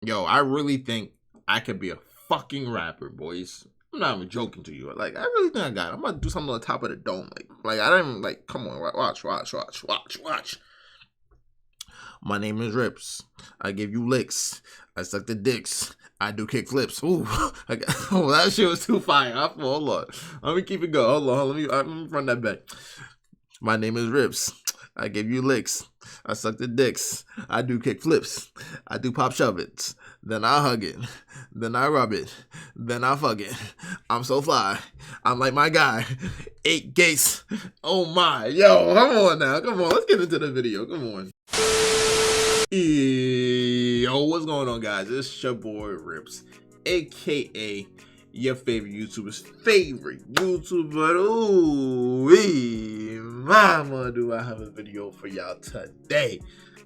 Yo, I really think I could be a fucking rapper, boys. I'm not even joking to you. Like, I really think I got it. I'm about to do something on the top of the dome. Like I don't even, like, come on, watch. My name is Wripz. I give you licks. I suck the dicks. I do kick flips. Ooh, oh, that shit was too fire. Hold on. Let me keep it going. Hold on. Let me run that back. My name is Wripz. I give you licks. I suck the dicks. I do kick flips. I do pop shove it. Then I hug it. Then I rub it. Then I fuck it. I'm so fly. I'm like my guy. 8 gates. Oh my. Yo, come on now. Come on. Let's get into the video. Come on. Yo, what's going on, guys? It's your boy Wripz, aka your favorite YouTuber's favorite YouTuber. Ooh, mama, do I have a video for y'all today.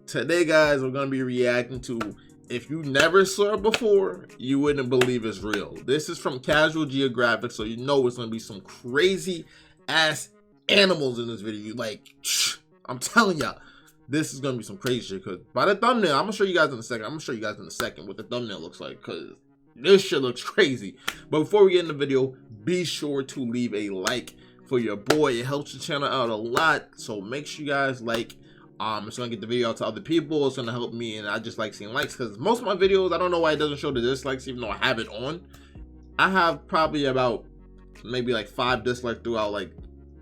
Today, guys, we're gonna be reacting to, if you never saw it before, you wouldn't believe it's real. This is from Casual Geographic, so you know it's gonna be some crazy ass animals in this video. Like, I'm telling y'all, this is gonna be some crazy shit. Cause by the thumbnail, I'm gonna show you guys in a second. What the thumbnail looks like, cause this shit looks crazy. But before we get in the video, be sure to leave a like for your boy. It helps the channel out a lot. So make sure you guys like. It's gonna get the video out to other people. It's gonna help me, and I just like seeing likes, because most of my videos, I don't know why it doesn't show the dislikes, even though I have it on. I have probably about maybe like 5 dislikes throughout like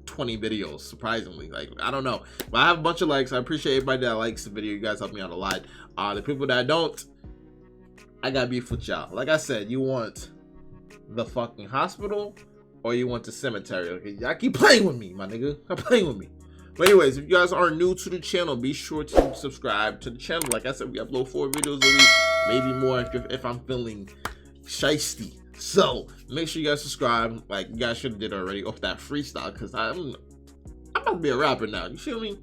20 videos, surprisingly. Like, I don't know, but I have a bunch of likes. I appreciate everybody that likes the video. You guys help me out a lot. The people that don't, I got beef with y'all. Like I said, you want the fucking hospital or you want the cemetery? Okay, y'all keep playing with me, my nigga. Stop playing with me. But anyways, if you guys are new to the channel, be sure to subscribe to the channel. Like I said, we upload 4 videos a week, maybe more if I'm feeling shiesty. So make sure you guys subscribe. Like, you guys should have did already off that freestyle, because I'm about to be a rapper now. You feel me?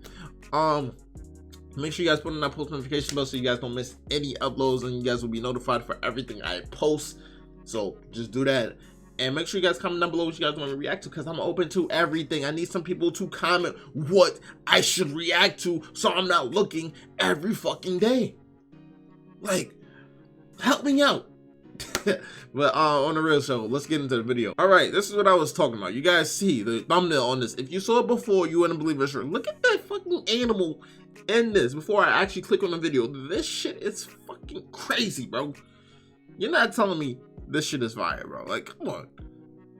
Make sure you guys put on that post notification bell so you guys don't miss any uploads, and you guys will be notified for everything I post. So just do that. And make sure you guys comment down below what you guys want to react to, because I'm open to everything. I need some people to comment what I should react to, so I'm not looking every fucking day. Like, help me out. But on the real show, let's get into the video. All right, this is what I was talking about. You guys see the thumbnail on this. If you saw it before, you wouldn't believe it. Look at that fucking animal in this. Before I actually click on the video, this shit is fucking crazy, bro. You're not telling me this shit is fire, bro. Like, come on.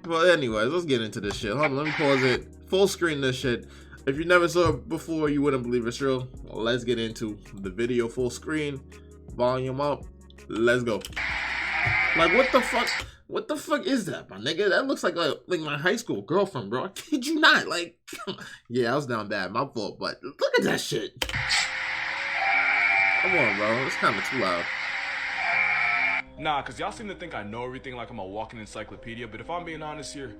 Well, anyways, let's get into this shit. Hold on, let me pause it. Full screen this shit. If you never saw it before, you wouldn't believe it's real. Well, let's get into the video full screen. Volume up. Let's go. Like, what the fuck? What the fuck is that, my nigga? That looks like my high school girlfriend, bro. I kid you not. Like, yeah, I was down bad. My fault, but look at that shit. Come on, bro. It's kind of too loud. Nah, cause y'all seem to think I know everything like I'm a walking encyclopedia, but if I'm being honest here,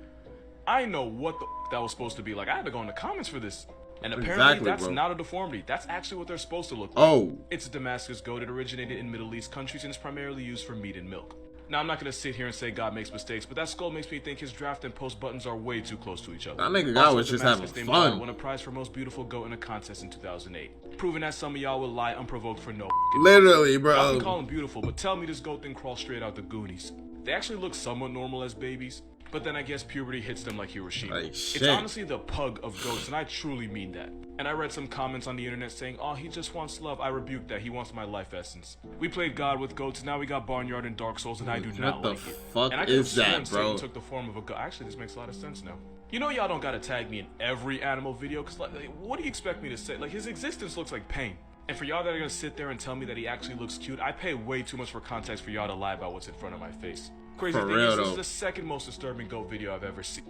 I know what the that was supposed to be like. I had to go in the comments for this. And apparently that's not a deformity. That's actually what they're supposed to look like. Oh. It's a Damascus goat. It originated in Middle East countries and is primarily used for meat and milk. Now, I'm not going to sit here and say God makes mistakes, but that skull makes me think his draft and post buttons are way too close to each other. That nigga God was just having fun. Won a prize for most beautiful goat in a contest in 2008. Proving that some of y'all will lie unprovoked for no literally, bro. Y'all can call him beautiful, but tell me this goat thing crawls straight out the Goonies. They actually look somewhat normal as babies, but then I guess puberty hits them like Hiroshima. It's honestly the pug of goats, and I truly mean that. And I read some comments on the internet saying, oh, he just wants love. I rebuke that. He wants my life essence. We played God with goats, and now we got Barnyard and Dark Souls, and I do not like it. What the fuck is that, bro? Satan took the form of a goat. Actually, this makes a lot of sense now. You know y'all don't gotta tag me in every animal video, because like, what do you expect me to say? Like, his existence looks like pain. And for y'all that are gonna sit there and tell me that he actually looks cute, I pay way too much for context for y'all to lie about what's in front of my face. Crazy thing is, this is the second most disturbing goat video I've ever seen.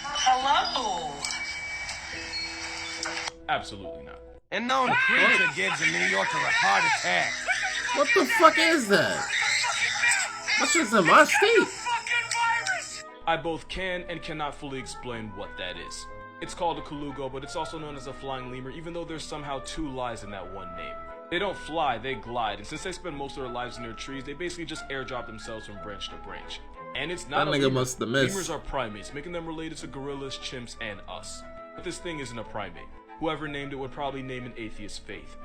Hello. Absolutely not. And known preacher gives in New York a heart attack. What the fuck is that? That's just in my state. I both can and cannot fully explain what that is. It's called a colugo, but it's also known as a flying lemur, even though there's somehow 2 lies in that one name. They don't fly, they glide, and since they spend most of their lives in their trees, they basically just airdrop themselves from branch to branch. And it's not that nigga must have missed. Lemurs are primates, making them related to gorillas, chimps, and us. But this thing isn't a primate. Whoever named it would probably name an atheist faith.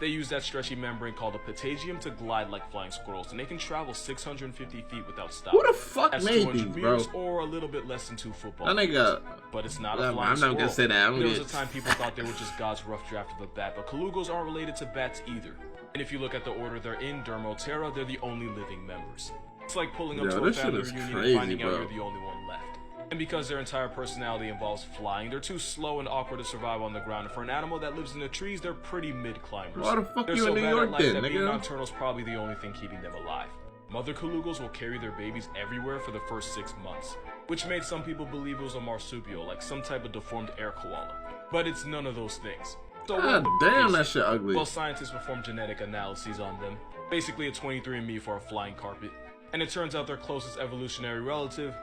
They use that stretchy membrane called a patagium to glide like flying squirrels, and they can travel 650 feet without stopping. Who the fuck That's made 200 these, meters, bro? or a little bit less than 2 football That nigga. But it's not a flying I'm not gonna say that. There was a time people thought they were just God's rough draft of a bat, but colugos aren't related to bats either. And if you look at the order they're in, Dermotera, they're the only living members. It's like pulling up to a family reunion and finding out you're the only one left. And because their entire personality involves flying, they're too slow and awkward to survive on the ground. And for an animal that lives in the trees, they're pretty mid-climbers. Why the fuck they're you so in New bad York at life then, that being nigga? nocturnal is probably the only thing keeping them alive. Mother colugos will carry their babies everywhere for the first 6 months, which made some people believe it was a marsupial, like some type of deformed air koala. But it's none of those things. So God damn, that shit ugly. Well, scientists performed genetic analyses on them, basically a 23andMe for a flying carpet, and it turns out their closest evolutionary relative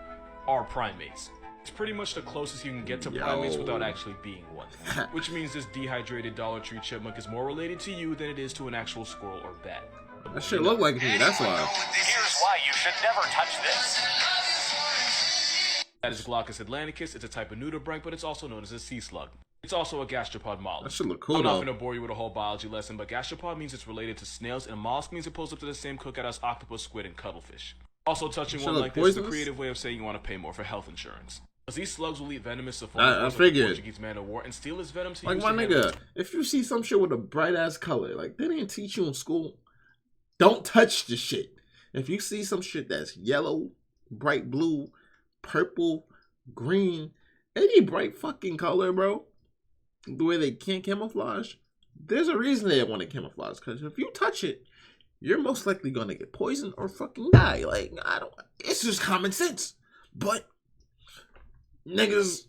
are primates. It's pretty much the closest you can get to primates without actually being one, which means this dehydrated Dollar Tree chipmunk is more related to you than it is to an actual squirrel or bat. That shit look like me, that's why. Here's why you should never touch this. That is Glaucus atlanticus. It's a type of nudibranch, but it's also known as a sea slug. It's also a gastropod mollusk. That should look cool, I'm not though. going to bore you with a whole biology lesson, but gastropod means it's related to snails, and mollusk means it pulls up to the same cookout as octopus, squid, and cuttlefish. Also, touching one like this is a creative way of saying you want to pay more for health insurance. Because these slugs will eat venomous I figured. Portuguese man of war and steal his venom to like use my to nigga, if you see some shit with a bright ass color, like they didn't teach you in school, don't touch the shit. If you see some shit that's yellow, bright blue, purple, green, any bright fucking color, bro, the way they can't camouflage, there's a reason they want to camouflage. Because if you touch it, you're most likely gonna get poisoned or fucking die. Like, it's just common sense. But niggas,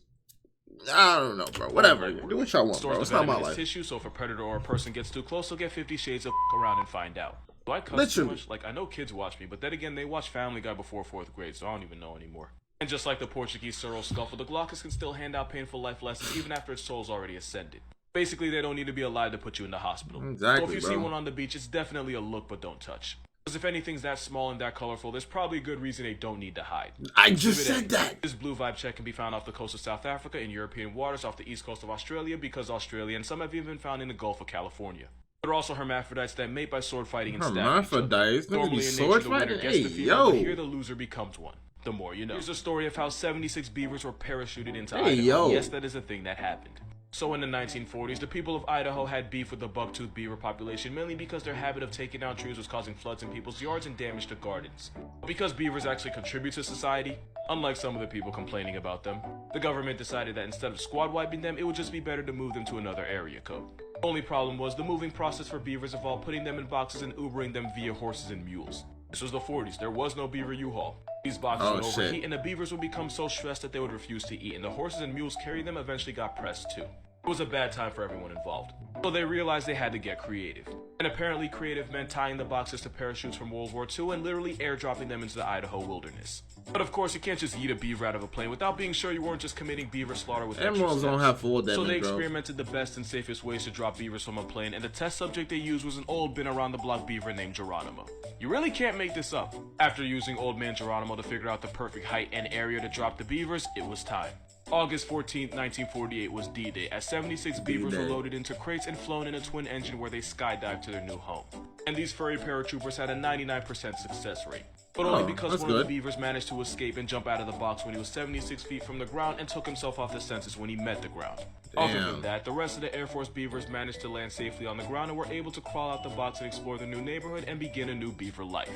I don't know, bro. Whatever. Do what y'all want, bro. It's not my life. Tissue, so if a predator or a person gets too close, they'll get 50 shades of around and find out. Do I cuss too much? Like, I know kids watch me, but then again, they watch Family Guy before 4th grade, so I don't even know anymore. And just like the Portuguese Sorrel Scuffle, the Glaucus can still hand out painful life lessons even after its soul's already ascended. Basically, they don't need to be alive to put you in the hospital. Exactly, so if you see one on the beach, it's definitely a look, but don't touch. Because if anything's that small and that colorful, there's probably a good reason they don't need to hide. I just said that. This blue vibe check can be found off the coast of South Africa, in European waters, off the east coast of Australia, because Australia, and some have even been found in the Gulf of California. There are also hermaphrodites that mate by sword fighting and stabbing. Hermaphrodites? Normally in nature, the winner gets the female, but here the loser becomes one. The more you know. Here's a story of how 76 beavers were parachuted into Idaho. Yes, that is a thing that happened. So in the 1940s, the people of Idaho had beef with the buck-toothed beaver population, mainly because their habit of taking down trees was causing floods in people's yards and damage to gardens. Because beavers actually contribute to society, unlike some of the people complaining about them, the government decided that instead of squad wiping them, it would just be better to move them to another area code. The only problem was the moving process for beavers involved putting them in boxes and Ubering them via horses and mules. This was the 40s, there was no beaver U-Haul. These boxes would overheat and the beavers would become so stressed that they would refuse to eat, and the horses and mules carrying them eventually got pressed too. It was a bad time for everyone involved. So they realized they had to get creative. And apparently creative meant tying the boxes to parachutes from World War II and literally airdropping them into the Idaho wilderness. But of course, you can't just eat a beaver out of a plane without being sure you weren't just committing beaver slaughter with Animals don't have full damage, So they experimented the best and safest ways to drop beavers from a plane, and the test subject they used was an old been around the block beaver named Geronimo. You really can't make this up. After using old man Geronimo to figure out the perfect height and area to drop the beavers, it was time. August 14, 1948 was D-Day, as 76 beavers were loaded into crates and flown in a twin engine where they skydived to their new home. And these furry paratroopers had a 99% success rate. But only because one of the beavers managed to escape and jump out of the box when he was 76 feet from the ground and took himself off the census when he met the ground. Other than that, the rest of the Air Force beavers managed to land safely on the ground and were able to crawl out the box and explore the new neighborhood and begin a new beaver life.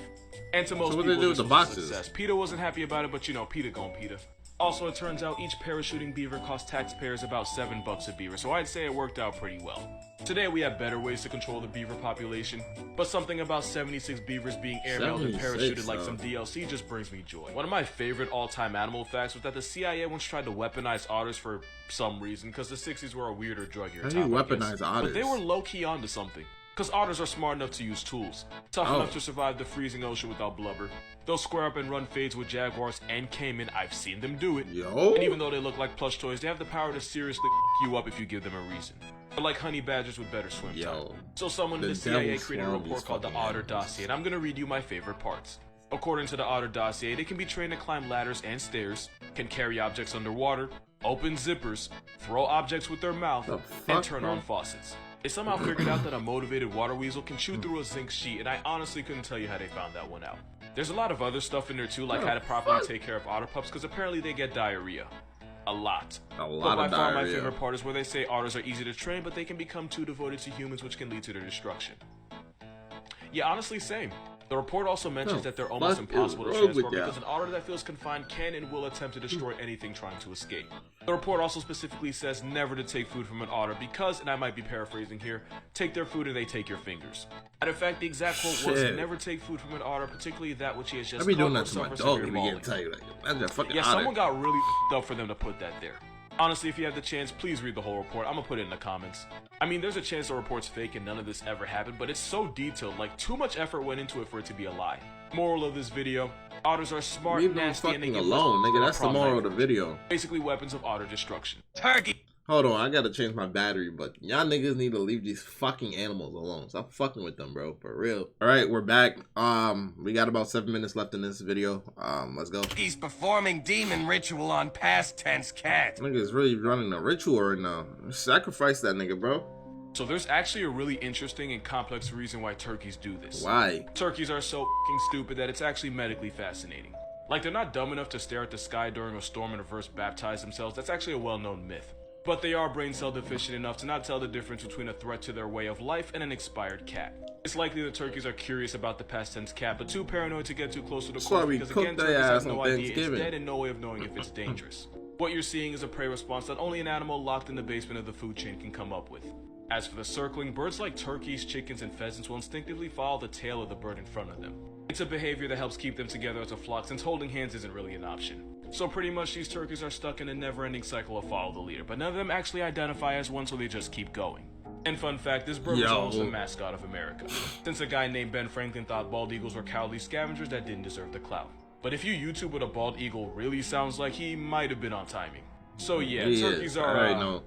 And to most people, this was a success. PETA wasn't happy about it, but you know, PETA gon' PETA. Also, it turns out each parachuting beaver cost taxpayers about $7 a beaver, so I'd say it worked out pretty well. Today we have better ways to control the beaver population, but something about 76 beavers being airmailed and parachuted like some DLC just brings me joy. One of my favorite all-time animal facts was that the CIA once tried to weaponize otters for some reason, because the 60s were a weirder, druggier time. How do you weaponize otters? But they were low-key onto something. Because otters are smart enough to use tools, tough enough to survive the freezing ocean without blubber. They'll square up and run fades with jaguars and caiman. I've seen them do it. And even though they look like plush toys, they have the power to seriously you up if you give them a reason. They're like honey badgers with better swim time. So someone in the CIA created a report called the Otter Dossier, and I'm gonna read you my favorite parts. According to the Otter Dossier, they can be trained to climb ladders and stairs, can carry objects underwater, open zippers, throw objects with their mouth, and turn on faucets. They somehow figured out that a motivated water weasel can chew through a zinc sheet, and I honestly couldn't tell you how they found that one out. There's a lot of other stuff in there too, like how to properly take care of otter pups, because apparently they get diarrhea. A lot. But by far my favorite part is where they say otters are easy to train, but they can become too devoted to humans, which can lead to their destruction. Yeah, honestly, same. The report also mentions that they're almost impossible to transport because an otter that feels confined can and will attempt to destroy anything trying to escape. The report also specifically says never to take food from an otter because, and I might be paraphrasing here, take their food and they take your fingers. And in fact, the exact quote was, never take food from an otter, particularly that which he has just I be doing that to my dog when he get tired. Yeah, someone got really f***ed up for them to put that there. Honestly, if you have the chance, please read the whole report. I'm gonna put it in the comments. I mean, there's a chance the report's fake and none of this ever happened, but it's so detailed, like too much effort went into it for it to be a lie. Moral of this video, otters are smart, nasty, and they get alone, nigga. That's the moral of the video. Basically, weapons of otter destruction. Turkey! Hold on, I gotta change my battery, but y'all niggas need to leave these fucking animals alone. Stop fucking with them, bro, for real. All right, we're back. We got about 7 minutes left in this video. Let's go. He's performing demon ritual on past tense cat. Nigga's really running a ritual right now. Sacrifice that nigga, bro. So there's actually a really interesting and complex reason why turkeys do this. Why? Turkeys are so fucking stupid that it's actually medically fascinating. Like, they're not dumb enough to stare at the sky during a storm and reverse baptize themselves. That's actually a well-known myth. But they are brain cell deficient enough to not tell the difference between a threat to their way of life and an expired cat. It's likely the turkeys are curious about the past tense cat, but too paranoid to get too close to the corpse because again, turkeys have no idea it's dead and no way of knowing if it's dangerous. What you're seeing is a prey response that only an animal locked in the basement of the food chain can come up with. As for the circling, birds like turkeys, chickens, and pheasants will instinctively follow the tail of the bird in front of them. It's a behavior that helps keep them together as a flock since holding hands isn't really an option. So pretty much these turkeys are stuck in a never-ending cycle of follow the leader, but none of them actually identify as one, so they just keep going. And fun fact, this bird was almost the mascot of America, since a guy named Ben Franklin thought bald eagles were cowardly scavengers that didn't deserve the clout. But if you YouTube what a bald eagle really sounds like, he might have been on timing. So yeah, turkeys are,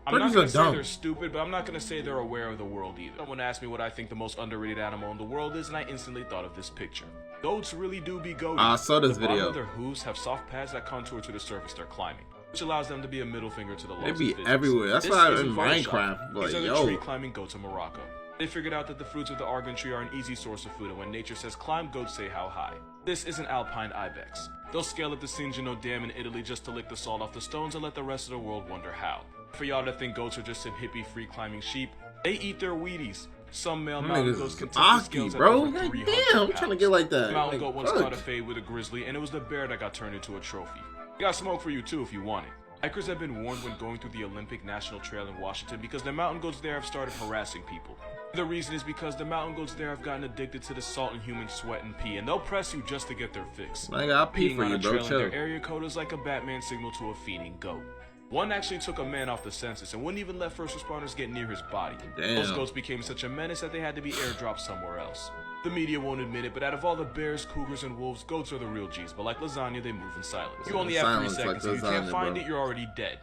I'm not going to say they're stupid, but I'm not going to say they're aware of the world either. Someone asked me what I think the most underrated animal in the world is, and I instantly thought of this picture. Goats really do be goaty. I saw this video. The bottom of their hooves have soft pads that contour to the surface they're climbing, which allows them to be a middle finger to the laws of physics. They be everywhere. That's why in Minecraft, like, these are the tree-climbing goats of Morocco. They figured out that the fruits of the argan tree are an easy source of food, and when nature says climb, goats say how high. This is an alpine ibex. They'll scale up the Cingino Dam in Italy just to lick the salt off the stones and let the rest of the world wonder how. For y'all to think goats are just some hippie free climbing sheep, they eat their Wheaties. Some male mountain goats can tip the scales at over 300 pounds. I'm trying to get like that. Mountain goat once caught a fade with a grizzly, and it was the bear that got turned into a trophy. Got smoke for you too if you want it. Hikers have been warned when going through the Olympic National Trail in Washington because the mountain goats there have started harassing people. The reason is because the mountain goats there have gotten addicted to the salt in human sweat and pee, and they'll press you just to get their fix. I got pee for you, bro. Chill. Their area code is like a Batman signal to a feeding goat. One actually took a man off the census and wouldn't even let first responders get near his body. Damn. Those goats became such a menace that they had to be airdropped somewhere else. The media won't admit it, but out of all the bears, cougars, and wolves, goats are the real G's, but like lasagna, they move in silence. You only have 3 seconds, if you can't find it, you're already dead.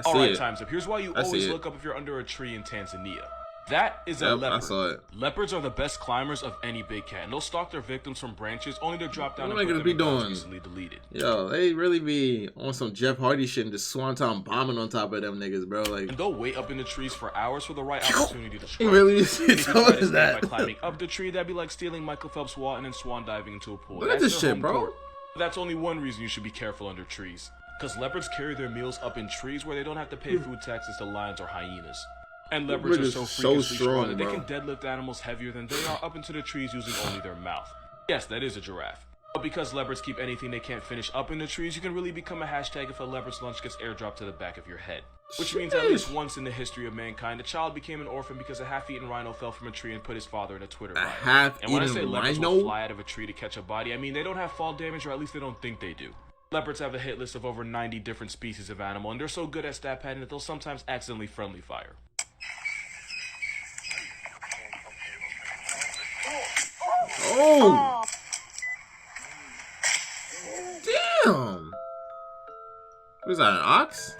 Alright, time's up. Here's why you always look up if you're under a tree in Tanzania. That is a leopard. I saw it. Leopards are the best climbers of any big cat, and they'll stalk their victims from branches only to drop down and put them in doing? Easily deleted. Yo, they really be on some Jeff Hardy shit and just swanton bombing on top of them niggas, bro. Like, and they'll wait up in the trees for hours for the right opportunity to strike. Really is that? By climbing up the tree, that'd be like stealing Michael Phelps' wallet and then swan diving into a pool. Look at this shit, bro. That's only one reason you should be careful under trees. Because leopards carry their meals up in trees where they don't have to pay food taxes to lions or hyenas. And leopards are so freakishly strong that they can deadlift animals heavier than they are up into the trees using only their mouth. Yes, that is a giraffe. But because leopards keep anything they can't finish up in the trees, you can really become a hashtag if a leopard's lunch gets airdropped to the back of your head. Which means at least once in the history of mankind, a child became an orphan because a half-eaten rhino fell from a tree and put his father in a Twitter riot. And when I say leopards will fly out of a tree to catch a body, I mean they don't have fall damage, or at least they don't think they do. Leopards have a hit list of over 90 different species of animal, and they're so good at stat padding that they'll sometimes accidentally friendly fire. Oh! Damn! What is that, an ox?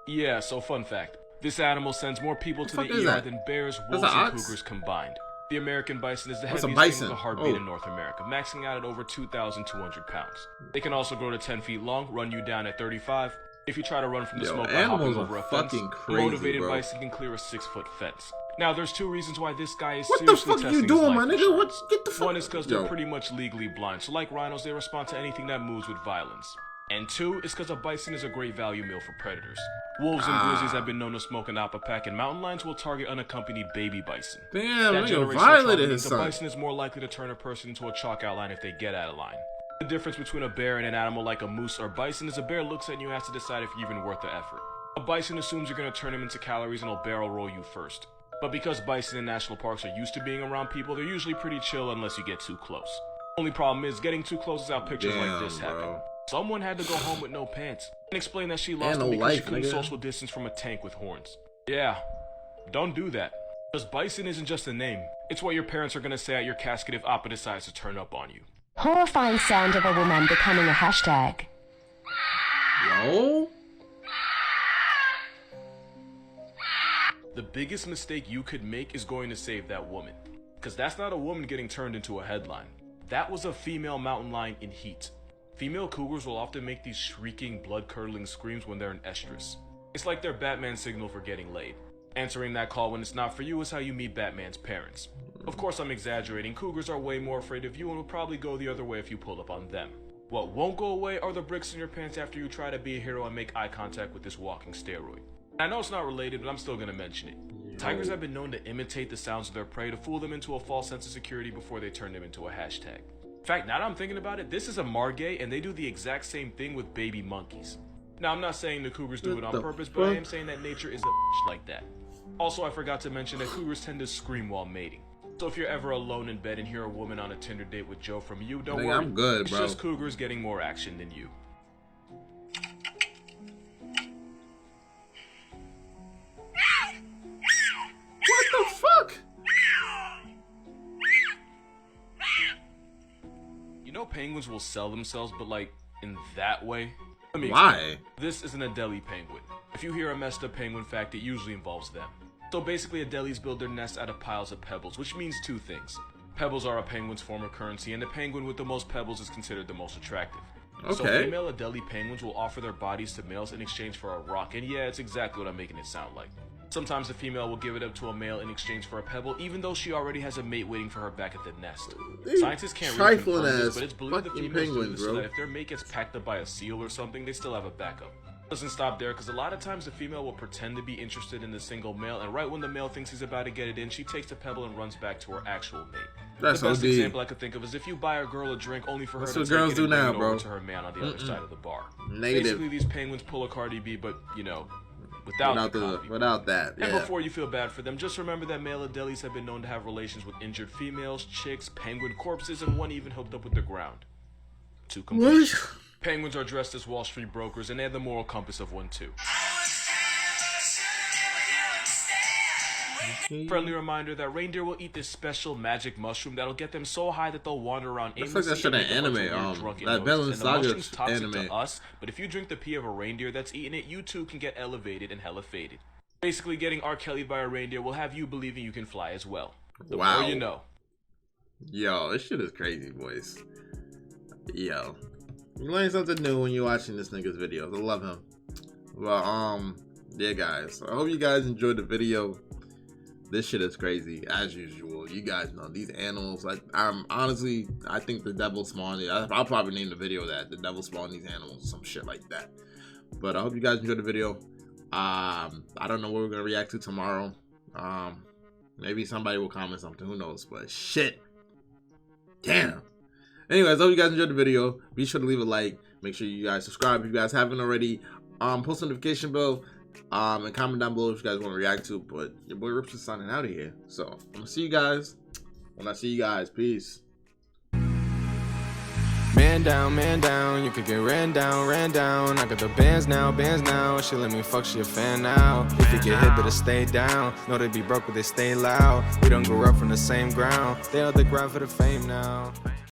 Yeah, so fun fact. This animal sends more people to the ER than bears, wolves, and cougars combined. The American bison is the heaviest thing with a heartbeat in North America, maxing out at over 2,200 pounds. They can also grow to 10 feet long, run you down at 35, If you try to run from the smoke by animals hopping over a are fence, fucking a crazy, motivated bro. bison can clear a 6-foot fence. Now, there's two reasons why this guy is What the seriously fuck are you testing his doing, my life nigga? insurance. Get the fuck. One is because they're pretty much legally blind, so like rhinos, they respond to anything that moves with violence. And two is because a bison is a great value meal for predators. Wolves and grizzlies have been known to smoke an apple pack, and mountain lions will target unaccompanied baby bison. Damn, That nigga generational violated trauma his means a son. bison is more likely to turn a person into a chalk outline if they get out of line. The difference between a bear and an animal like a moose or bison is a bear looks at you and has to decide if you're even worth the effort. A bison assumes you're going to turn him into calories and will barrel roll you first. But because bison in national parks are used to being around people, they're usually pretty chill unless you get too close. Only problem is getting too close is how pictures like this happen. Someone had to go home with no pants and explain that she lost him because she couldn't social distance from a tank with horns. Yeah, don't do that. Because bison isn't just a name. It's what your parents are going to say at your casket if Appa decides to turn up on you. Horrifying sound of a woman becoming a hashtag. Yo? The biggest mistake you could make is going to save that woman. Because that's not a woman getting turned into a headline. That was a female mountain lion in heat. Female cougars will often make these shrieking, blood-curdling screams when they're in estrus. It's like their Batman signal for getting laid. Answering that call when it's not for you is how you meet Batman's parents. Of course, I'm exaggerating. Cougars are way more afraid of you and will probably go the other way if you pull up on them. What won't go away are the bricks in your pants after you try to be a hero and make eye contact with this walking steroid. I know it's not related, but I'm still gonna mention it. Tigers have been known to imitate the sounds of their prey to fool them into a false sense of security before they turn them into a hashtag. In fact, now that I'm thinking about it, this is a margay and they do the exact same thing with baby monkeys. Now, I'm not saying the cougars do it on purpose, but I am saying that nature is a bitch like that. Also, I forgot to mention that cougars tend to scream while mating. So if you're ever alone in bed and hear a woman on a Tinder date with Joe from you, don't worry. I'm good, it's bro. just cougars getting more action than you. What the fuck? You know penguins will sell themselves, but like, in that way? Let me Why? explain. This is an Adelie penguin. If you hear a messed up penguin fact, it usually involves them. So basically, Adelies build their nests out of piles of pebbles, which means two things. Pebbles are a penguin's form of currency, and the penguin with the most pebbles is considered the most attractive. Okay. So female Adelie penguins will offer their bodies to males in exchange for a rock, and yeah, it's exactly what I'm making it sound like. Sometimes the female will give it up to a male in exchange for a pebble, even though she already has a mate waiting for her back at the nest. Scientists can't really confirm this, but it's believed the females do this so that if their mate gets packed up by a seal or something, they still have a backup. Doesn't stop there, because a lot of times the female will pretend to be interested in the single male, and right when the male thinks he's about to get it in, she takes the pebble and runs back to her actual mate. That's the best OD. example I could think of is if you buy a girl a drink only for her to take girls it do and bring now, it bro. over to her man on the other side of the bar. Negative. Basically, these penguins pull a Cardi B, but, you know, without that, yeah. And before you feel bad for them, just remember that male Adelies have been known to have relations with injured females, chicks, penguin corpses, and one even hooked up with the ground. To complete. Penguins are dressed as Wall Street brokers, and they have the moral compass of one too. Friendly reminder that reindeer will eat this special magic mushroom that'll get them so high that they'll wander around aimlessly. Looks like that shit in anime, that Vinland Saga anime. To us, but if you drink the pee of a reindeer that's eating it, you too can get elevated and hella faded. Basically, getting R. Kelly by a reindeer will have you believing you can fly as well. The more you know. Yo, this shit is crazy, boys. Yo. You learn something new when you're watching this nigga's videos. I love him. Well, yeah, guys. I hope you guys enjoyed the video. This shit is crazy, as usual. You guys know these animals. I'm honestly, I think the devil spawned it. I'll probably name the video that the devil spawned these animals, some shit like that. But I hope you guys enjoyed the video. I don't know what we're gonna react to tomorrow. Maybe somebody will comment something. Who knows? But shit. Damn. Anyways, I hope you guys enjoyed the video. Be sure to leave a like. Make sure you guys subscribe if you guys haven't already. Post notification bell. And comment down below if you guys want to react to. But your boy Wripz is signing out of here. So I'm gonna see you guys when I see you guys. Peace. Man down, you could get ran down. I got the bands now. She let me fuck, she a fan now. If you get hit, better stay down. Know they be broke, but they stay loud. We don't grow up from the same ground. They on the ground for the fame now.